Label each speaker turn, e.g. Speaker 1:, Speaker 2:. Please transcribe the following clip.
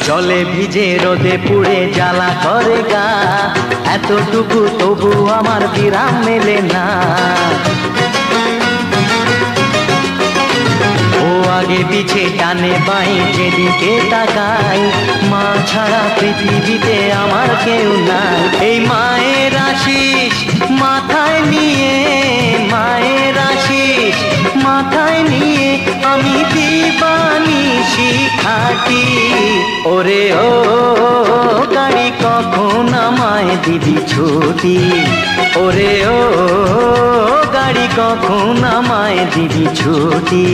Speaker 1: জলে ভিজে রোদে পুড়ে জ্বালা করে গা, এতটুকু তবু আমার বিরাম মেলে না। ও আগে পিছে টানে বাই যেদিকে তাকাই, মা ছাড়া পৃথিবীতে আমার কেউ নাই। এই মায়ের আশিস মাথায় নিয়ে, মায়ের আশিস মাথায় নিয়ে আমি দিবানিশি খাটি। ওরে ও গাড়ি কখন আমায় দিবি ছুটি, ওরে ও গাড়ি কখন আমায় দিবি ছুটি।